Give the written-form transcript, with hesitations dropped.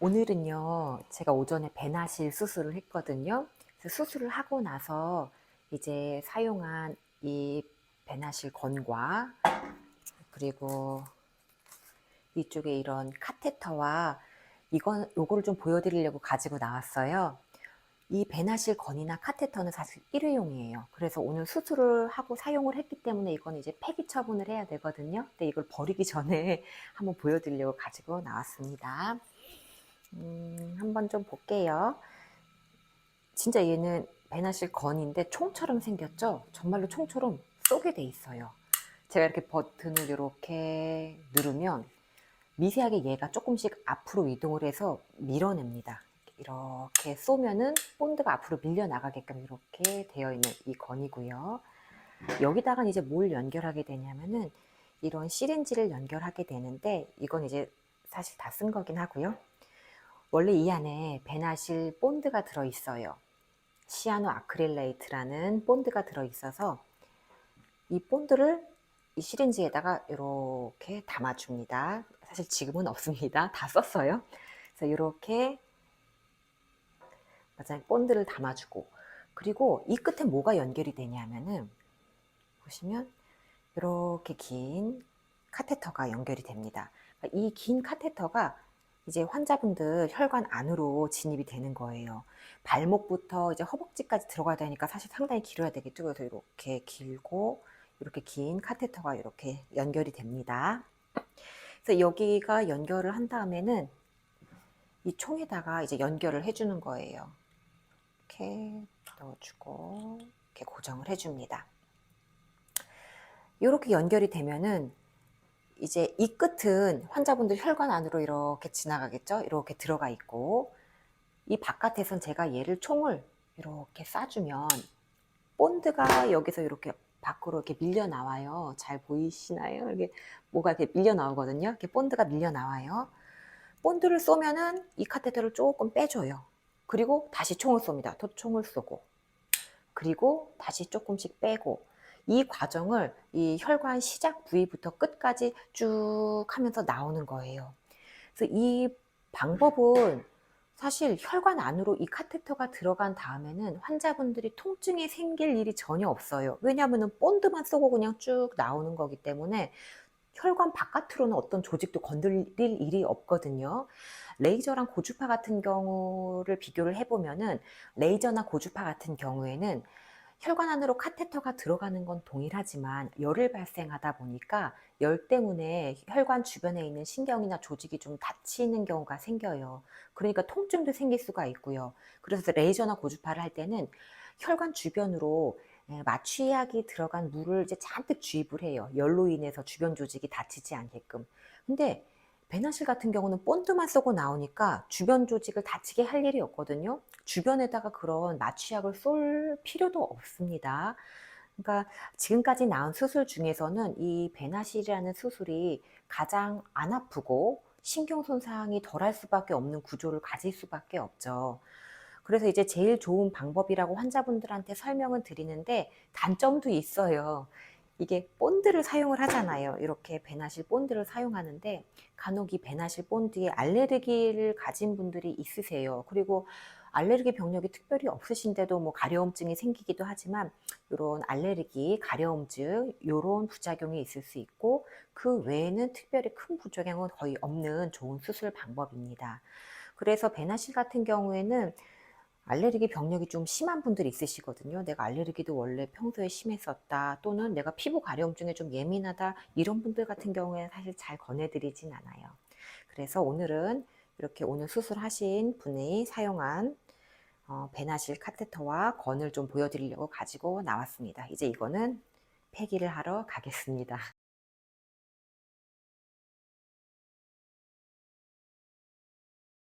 오늘은요, 제가 오전에 배나실 수술을 했거든요. 그래서 수술을 하고 나서 이제 사용한 이 배나실 건과 그리고 이쪽에 이런 카테터와 요거를 좀 보여드리려고 가지고 나왔어요. 이 배나실 건이나 카테터는 사실 일회용이에요. 그래서 오늘 수술을 하고 사용을 했기 때문에 이건 이제 폐기 처분을 해야 되거든요. 근데 이걸 버리기 전에 한번 보여드리려고 가지고 나왔습니다. 한번 좀 볼게요. 진짜 얘는 배나실 건인데 총처럼 생겼죠? 정말로 총처럼 쏘게 돼 있어요. 제가 이렇게 버튼을 이렇게 누르면 미세하게 얘가 조금씩 앞으로 이동을 해서 밀어냅니다. 이렇게 쏘면은 본드가 앞으로 밀려나가게끔 이렇게 되어 있는 이 건이고요. 여기다가 이제 뭘 연결하게 되냐면은 이런 시린지를 연결하게 되는데 이건 이제 사실 다 쓴 거긴 하고요. 원래 이 안에 배나실 본드가 들어있어요. 시아노 아크릴레이트라는 본드가 들어있어서 이 본드를 이 시린지에다가 이렇게 담아줍니다. 사실 지금은 없습니다. 다 썼어요. 그래서 이렇게 맞아요. 본드를 담아주고, 그리고 이 끝에 뭐가 연결이 되냐면은 보시면 이렇게 긴 카테터가 연결이 됩니다. 이 긴 카테터가 이제 환자분들 혈관 안으로 진입이 되는 거예요. 발목부터 이제 허벅지까지 들어가야 되니까 사실 상당히 길어야 되겠죠. 그래서 이렇게 길고 이렇게 긴 카테터가 이렇게 연결이 됩니다. 그래서 여기가 연결을 한 다음에는 이 총에다가 이제 연결을 해주는 거예요. 이렇게 넣어주고 이렇게 고정을 해줍니다. 이렇게 연결이 되면은 이제 이 끝은 환자분들 혈관 안으로 이렇게 지나가겠죠. 이렇게 들어가 있고, 이 바깥에선 제가 얘를 총을 이렇게 쏴주면 본드가 여기서 이렇게 밖으로 이렇게 밀려 나와요. 잘 보이시나요? 이게 뭐가 이렇게 밀려 나오거든요. 이렇게 본드가 밀려 나와요. 본드를 쏘면은 이 카테터를 조금 빼줘요. 그리고 다시 총을 쏩니다. 또 총을 쏘고, 그리고 다시 조금씩 빼고, 이 과정을 이 혈관 시작 부위부터 끝까지 쭉 하면서 나오는 거예요. 그래서 이 방법은 사실 혈관 안으로 이 카테터가 들어간 다음에는 환자분들이 통증이 생길 일이 전혀 없어요. 왜냐하면 본드만 쏘고 그냥 쭉 나오는 거기 때문에 혈관 바깥으로는 어떤 조직도 건드릴 일이 없거든요. 레이저랑 고주파 같은 경우를 비교를 해보면은, 레이저나 고주파 같은 경우에는 혈관 안으로 카테터가 들어가는 건 동일하지만 열을 발생하다 보니까 열 때문에 혈관 주변에 있는 신경이나 조직이 좀 다치는 경우가 생겨요. 그러니까 통증도 생길 수가 있고요. 그래서 레이저나 고주파를 할 때는 혈관 주변으로 마취약이 들어간 물을 이제 잔뜩 주입을 해요. 열로 인해서 주변 조직이 다치지 않게끔. 근데 배나실 같은 경우는 본드만 쏘고 나오니까 주변 조직을 다치게 할 일이 없거든요. 주변에다가 그런 마취약을 쏠 필요도 없습니다. 그러니까 지금까지 나온 수술 중에서는 이 배나실이라는 수술이 가장 안 아프고 신경 손상이 덜할 수밖에 없는 구조를 가질 수밖에 없죠. 그래서 이제 제일 좋은 방법이라고 환자분들한테 설명을 드리는데 단점도 있어요. 이게 본드를 사용을 하잖아요. 이렇게 배나실 본드를 사용하는데 간혹 이 배나실 본드에 알레르기를 가진 분들이 있으세요. 그리고 알레르기 병력이 특별히 없으신데도 뭐 가려움증이 생기기도 하지만 이런 알레르기, 가려움증 이런 부작용이 있을 수 있고, 그 외에는 특별히 큰 부작용은 거의 없는 좋은 수술 방법입니다. 그래서 배나실 같은 경우에는 알레르기 병력이 좀 심한 분들이 있으시거든요. 내가 알레르기도 원래 평소에 심했었다, 또는 내가 피부 가려움증에 좀 예민하다, 이런 분들 같은 경우에는 사실 잘 권해드리진 않아요. 그래서 오늘은 이렇게 오늘 수술하신 분이 사용한 배나실 카테터와 건을 좀 보여드리려고 가지고 나왔습니다. 이제 이거는 폐기를 하러 가겠습니다.